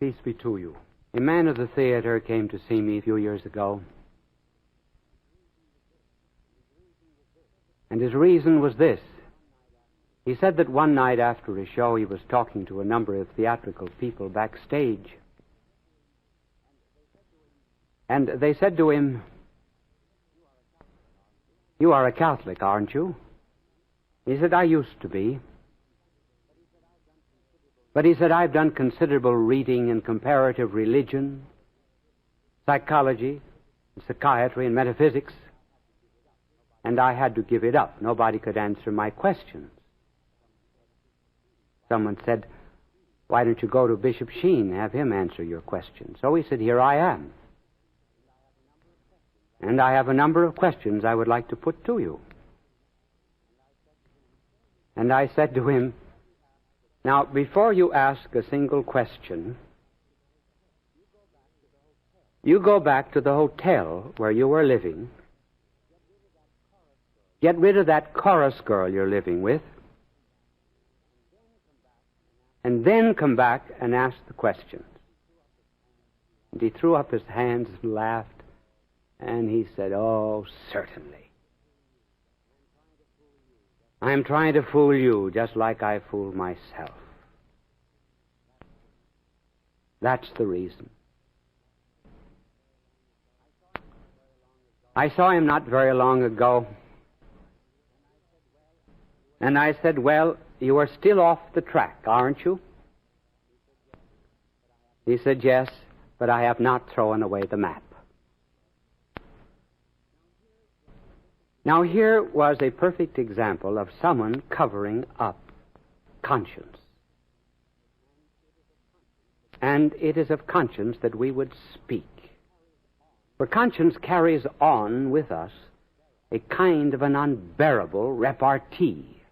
Peace be to you. A man of the theater came to see me a few years ago. And his reason was this. He said that one night after a show he was talking to a number of theatrical people backstage. And they said to him, "You are a Catholic, aren't you?" He said, "I used to be." But he said, "I've done considerable reading in comparative religion, psychology, psychiatry, and metaphysics, and I had to give it up. Nobody could answer my questions." Someone said, "Why don't you go to Bishop Sheen and have him answer your questions?" So he said, "Here I am. And I have a number of questions I would like to put to you." And I said to him, "Now, before you ask a single question, you go back to the hotel where you were living, get rid of that chorus girl you're living with, and then come back and ask the questions." And he threw up his hands and laughed, and he said, "Oh, certainly. I'm trying to fool you just like I fooled myself." That's the reason. I saw him not very long ago, and I said, "Well, you are still off the track, aren't you?" He said, "Yes, but I have not thrown away the map." Now, here was a perfect example of someone covering up conscience. And it is of conscience that we would speak. For conscience carries on with us a kind of an unbearable repartee.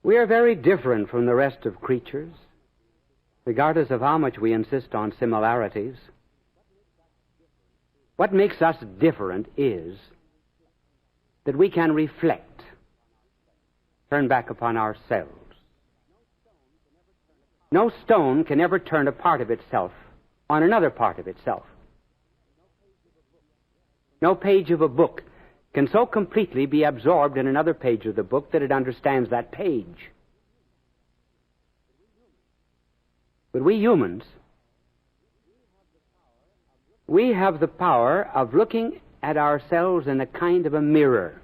We are very different from the rest of creatures, regardless of how much we insist on similarities. What makes us different is that we can reflect, turn back upon ourselves. No stone can ever turn a part of itself on another part of itself. No page of a book can so completely be absorbed in another page of the book that it understands that page. But we humans, we have the power of looking at ourselves in a kind of a mirror.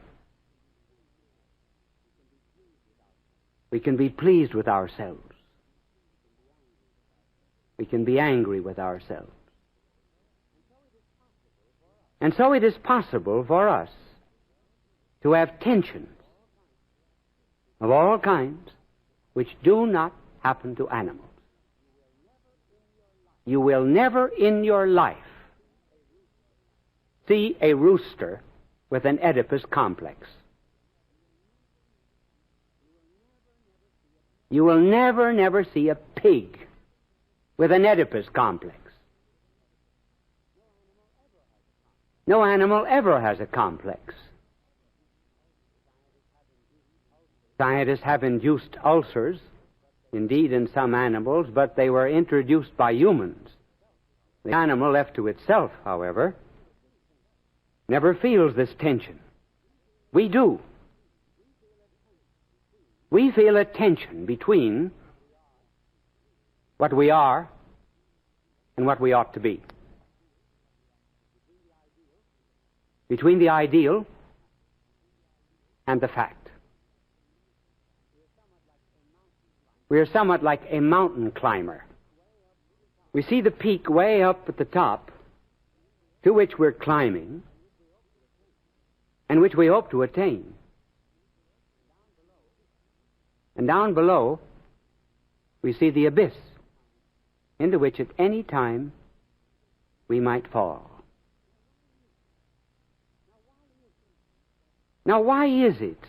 We can be pleased with ourselves. We can be angry with ourselves. And so it is possible for us to have tensions of all kinds which do not happen to animals. You will never in your life see a rooster with an Oedipus complex. You will never see a pig with an Oedipus complex. No animal ever has a complex. Scientists have induced ulcers, indeed in some animals, but they were introduced by humans. The animal left to itself, however, never feels this tension. We do. We feel a tension between what we are and what we ought to be. Between the ideal and the fact. We are somewhat like a mountain climber. We see the peak way up at the top to which we're climbing and which we hope to attain. And down below, we see the abyss into which at any time we might fall. Now, why is it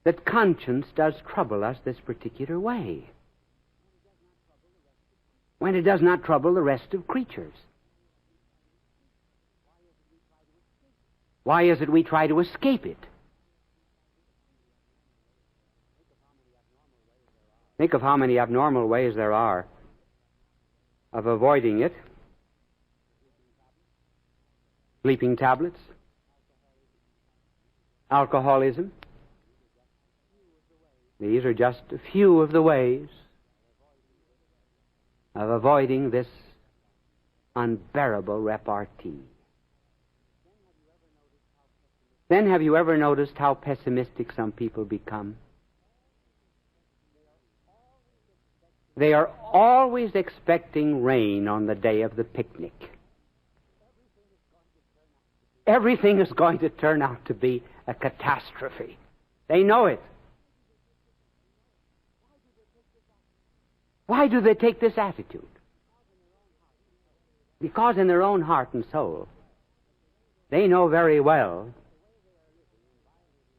that conscience does trouble us this particular way when it does not trouble the rest of creatures? Why is it we try to escape it? Think of how many abnormal ways there are of avoiding it. Sleeping tablets, alcoholism. These are just a few of the ways of avoiding this unbearable repartee. Then have you ever noticed how pessimistic some people become? They are always expecting rain on the day of the picnic. Everything is going to turn out to be a catastrophe. They know it. Why do they take this attitude? Because in their own heart and soul, they know very well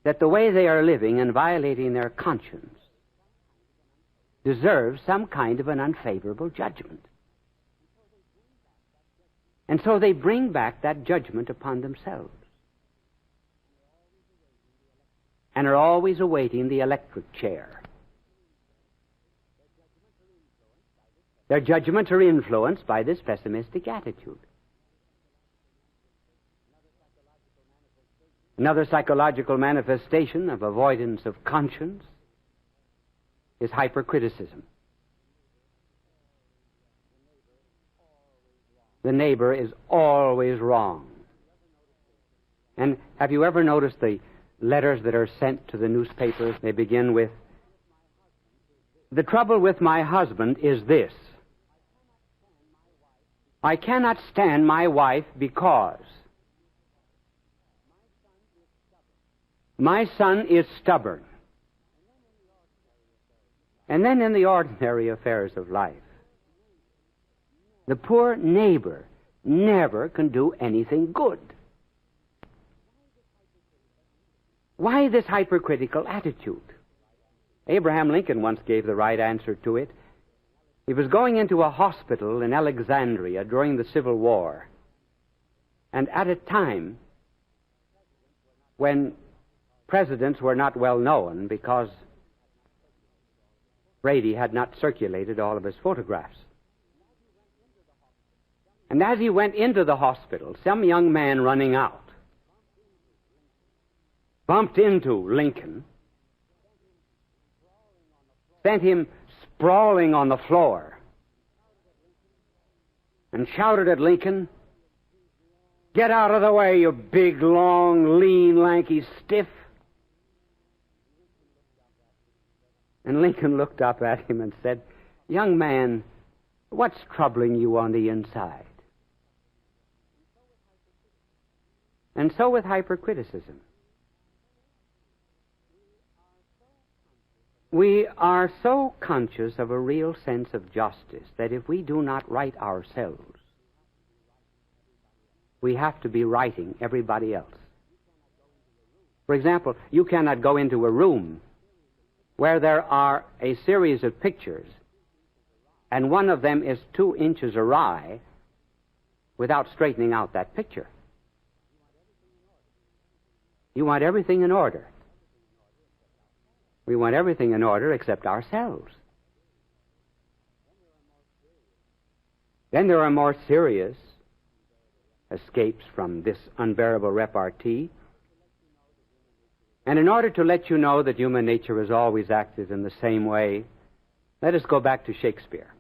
that the way they are living and violating their conscience deserves some kind of an unfavorable judgment. And so they bring back that judgment upon themselves and are always awaiting the electric chair. Their judgments are influenced by this pessimistic attitude. Another psychological manifestation of avoidance of conscience is hypercriticism. The neighbor is always wrong. And have you ever noticed the letters that are sent to the newspapers? They begin with, "The trouble with my husband is this. I cannot stand my wife because my son is stubborn." And then in the ordinary affairs of life, the poor neighbor never can do anything good. Why this hypercritical attitude? Abraham Lincoln once gave the right answer to it. He was going into a hospital in Alexandria during the Civil War, and at a time when presidents were not well known because Brady had not circulated all of his photographs. And as he went into the hospital, some young man running out bumped into Lincoln, sent him sprawling on the floor, and shouted at Lincoln, "Get out of the way, you big, long, lean, lanky stiff." And Lincoln looked up at him and said, "Young man, what's troubling you on the inside?" And so with hypercriticism. We are so conscious of a real sense of justice that if we do not right ourselves, we have to be righting everybody else. For example, you cannot go into a room where there are a series of pictures and one of them is 2 inches awry without straightening out that picture. You want everything in order. We want everything in order except ourselves. Then there are more serious escapes from this unbearable repartee. And in order to let you know that human nature has always acted in the same way, let us go back to Shakespeare.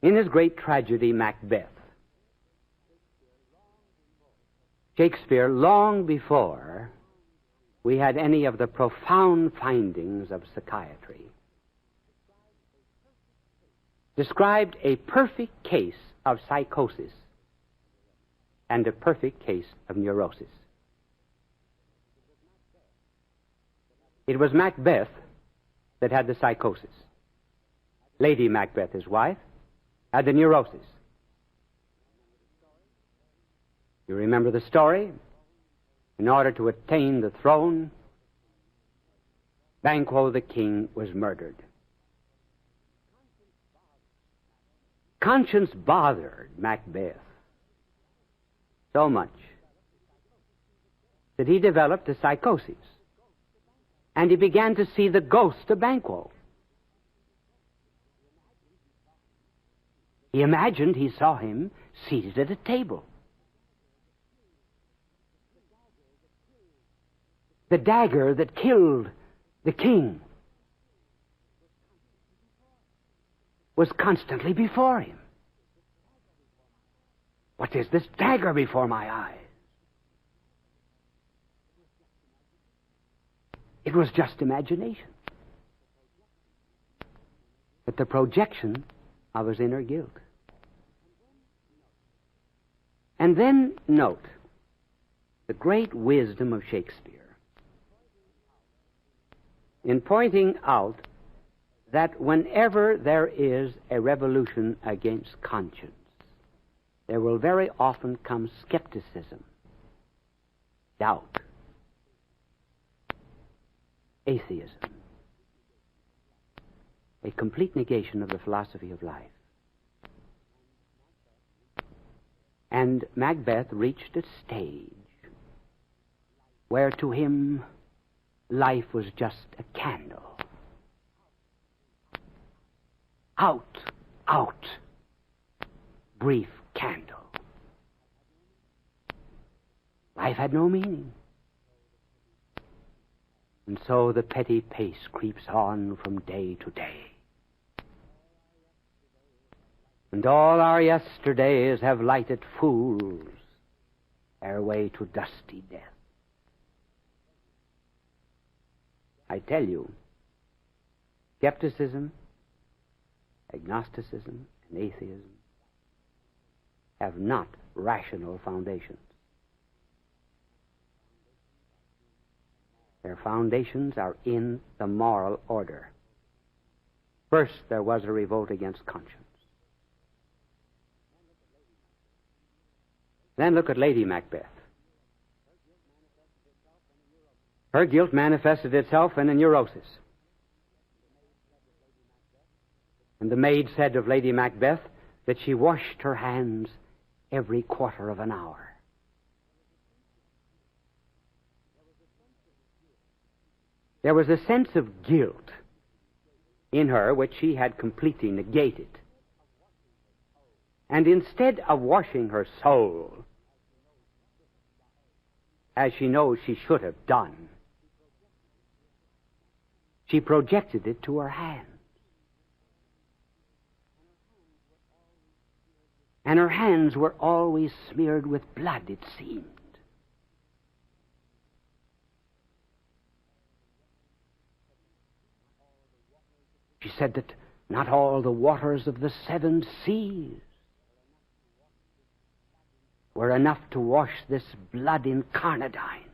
In his great tragedy, Macbeth, Shakespeare, long before we had any of the profound findings of psychiatry, described a perfect case of psychosis and a perfect case of neurosis. It was Macbeth that had the psychosis. Lady Macbeth, his wife, had the neurosis. You remember the story? In order to attain the throne, Banquo the king was murdered. Conscience bothered Macbeth so much that he developed a psychosis. and he began to see the ghost of Banquo. He imagined he saw him seated at a table. The dagger that killed the king was constantly before him. What is this dagger before my eyes? It was just imagination, but the projection of his inner guilt. And then note the great wisdom of Shakespeare in pointing out that whenever there is a revolution against conscience, there will very often come skepticism, doubt, atheism, a complete negation of the philosophy of life. And Macbeth reached a stage where to him life was just a candle. Out, out, brief candle. Life had no meaning. And so the petty pace creeps on from day to day. And all our yesterdays have lighted fools their way to dusty death. I tell you, skepticism, agnosticism, and atheism have not rational foundations. Their foundations are in the moral order. First, there was a revolt against conscience. Then look at Lady Macbeth. Her guilt manifested itself in a neurosis. And the maid said of Lady Macbeth that she washed her hands every quarter of an hour. There was a sense of guilt in her which she had completely negated. And instead of washing her soul, as she knows she should have done, she projected it to her hands. And her hands were always smeared with blood, it seemed. She said that not all the waters of the 7 seas were enough to wash this blood incarnadine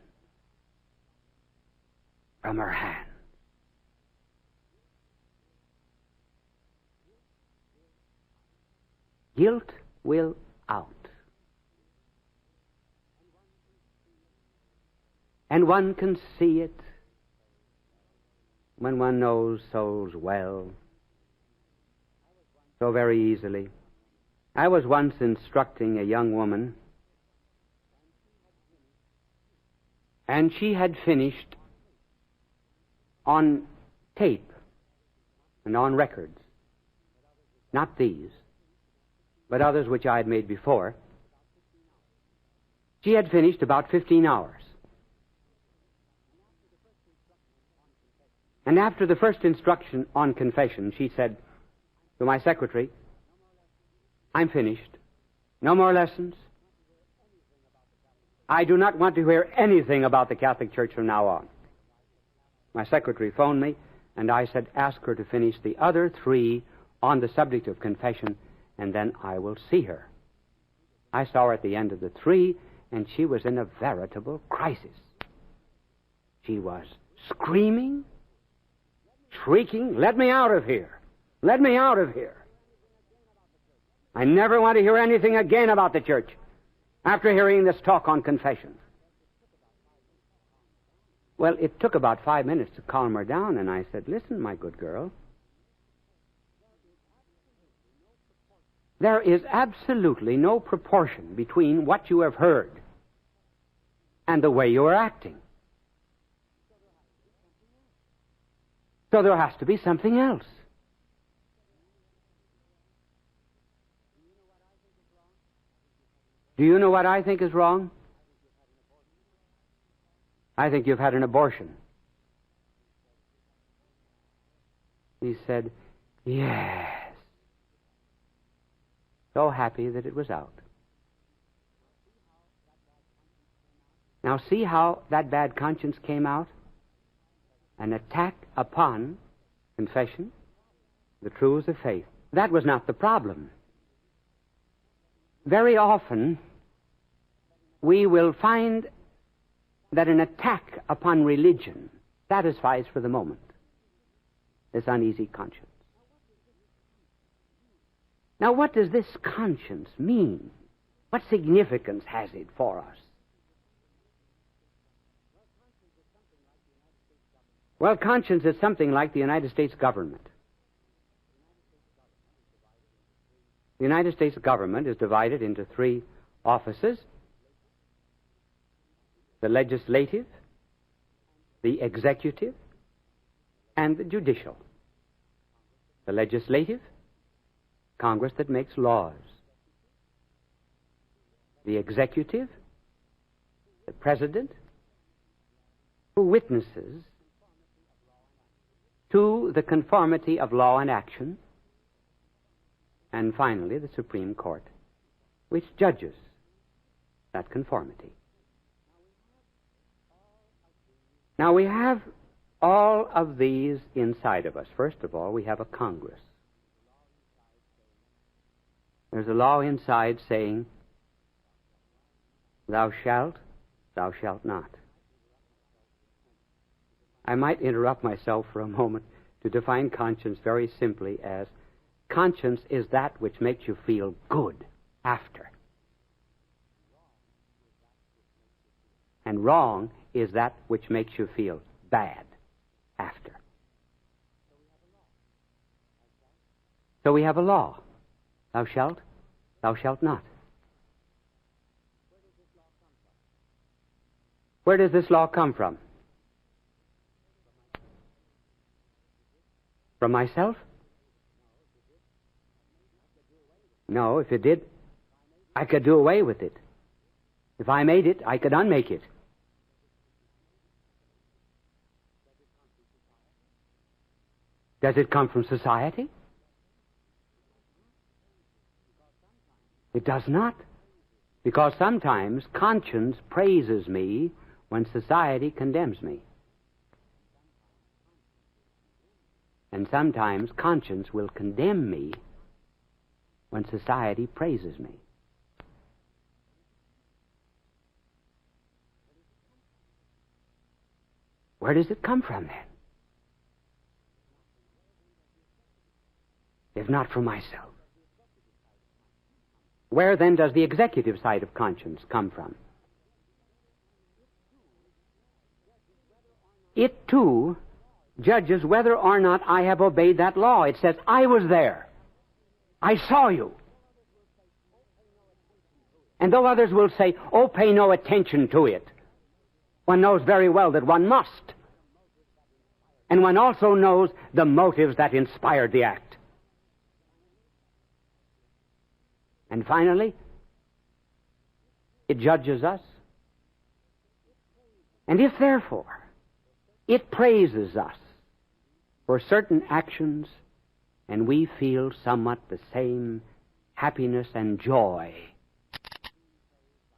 from her hand. Guilt will out. And one can see it when one knows souls well, so very easily. I was once instructing a young woman, and she had finished on tape and on records, not these, but others which I had made before. She had finished about 15 hours. And after the first instruction on confession, she said to my secretary, "I'm finished. No more lessons. I do not want to hear anything about the Catholic Church from now on." My secretary phoned me, and I said, "Ask her to finish the other 3 on the subject of confession, and then I will see her." I saw her at the end of the 3, and she was in a veritable crisis. She was screaming, shrieking, "Let me out of here! Let me out of here! I never want to hear anything again about the church after hearing this talk on confession." Well, it took about 5 minutes to calm her down, and I said, "Listen, my good girl, there is absolutely no proportion between what you have heard and the way you are acting. So there has to be something else. Do you know what I think is wrong? I think you've had an abortion. He said, yes. So happy that it was out. Now see how that bad conscience came out? An attack upon confession, the truths of faith. That was not the problem. Very often, we will find that an attack upon religion satisfies for the moment this uneasy conscience. Now, what does this conscience mean? What significance has it for us? Well, conscience is something like the United States government. The United States government is divided into three offices: the legislative, the executive, and the judicial. The legislative, Congress that makes laws. The executive, the president, who witnesses to the conformity of law and action. And finally, the Supreme Court, which judges that conformity. Now, we have all of these inside of us. First of all, we have a Congress. There's a law inside saying, thou shalt not. I might interrupt myself for a moment to define conscience very simply as conscience is that which makes you feel good after. And wrong is that which makes you feel bad after. So we have a law. Thou shalt not. Where does this law come from? From myself? No, if it did, I could do away with it. If I made it, I could unmake it. Does it come from society? It does not. Because sometimes conscience praises me when society condemns me. And sometimes conscience will condemn me when society praises me. Where does it come from then? If not from myself. Where then does the executive side of conscience come from? It too judges whether or not I have obeyed that law. It says, I was there. I saw you. And though others will say, oh, pay no attention to it, one knows very well that one must. And one also knows the motives that inspired the act. And finally, it judges us. And if, therefore, it praises us for certain actions, and we feel somewhat the same happiness and joy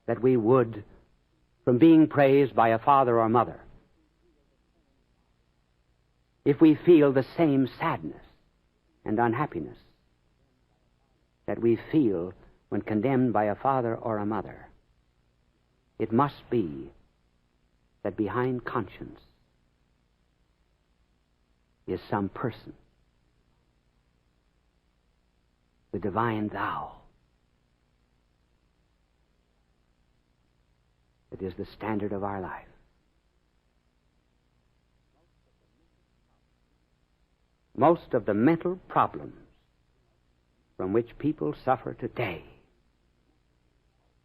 that we would from being praised by a father or mother, if we feel the same sadness and unhappiness that we feel when condemned by a father or a mother, it must be that behind conscience is some person, the divine thou, that is the standard of our life. Most of the mental problems from which people suffer today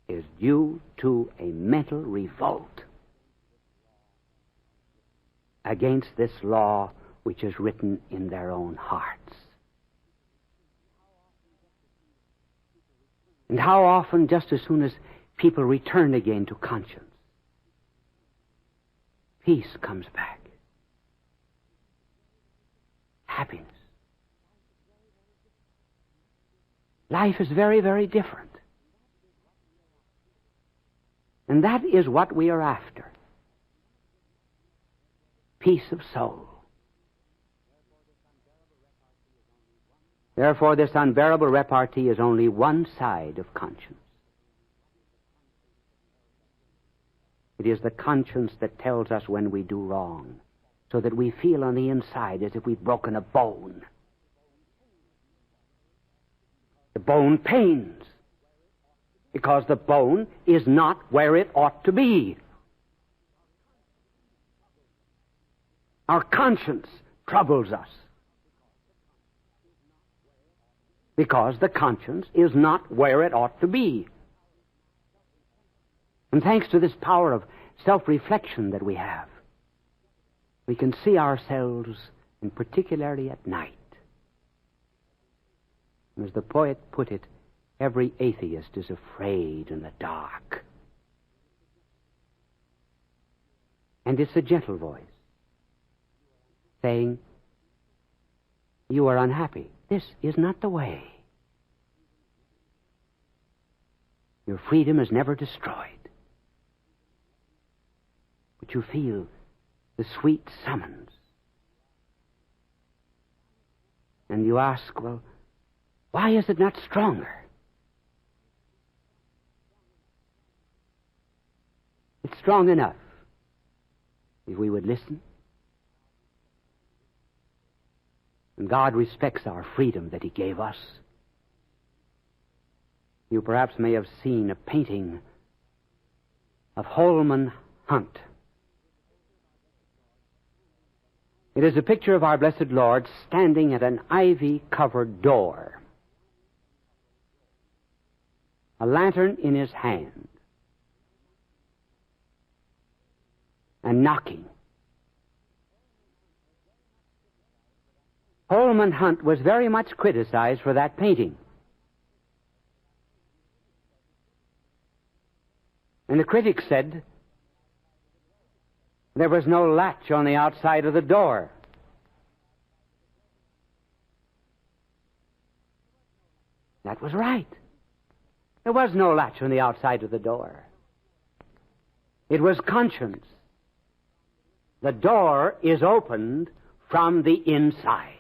is due to a mental revolt against this law which is written in their own hearts. And how often, just as soon as people return again to conscience, peace comes back. Happiness. Life is very, very different. And that is what we are after. Peace of soul. Therefore, this unbearable repartee is only one side of conscience. It is the conscience that tells us when we do wrong, so that we feel on the inside as if we've broken a bone. The bone pains, because the bone is not where it ought to be. Our conscience troubles us, because the conscience is not where it ought to be. And thanks to this power of self-reflection that we have, we can see ourselves, and particularly at night. As the poet put it, every atheist is afraid in the dark. And it's a gentle voice saying, you are unhappy. This is not the way. Your freedom is never destroyed. But you feel the sweet summons. And you ask, well, why is it not stronger? It's strong enough if we would listen. And God respects our freedom that He gave us. You perhaps may have seen a painting of Holman Hunt. It is a picture of our blessed Lord standing at an ivy-covered door, a lantern in his hand, and knocking. Holman Hunt was very much criticized for that painting. And the critics said there was no latch on the outside of the door. That was right. There was no latch on the outside of the door. It was conscience. The door is opened from the inside.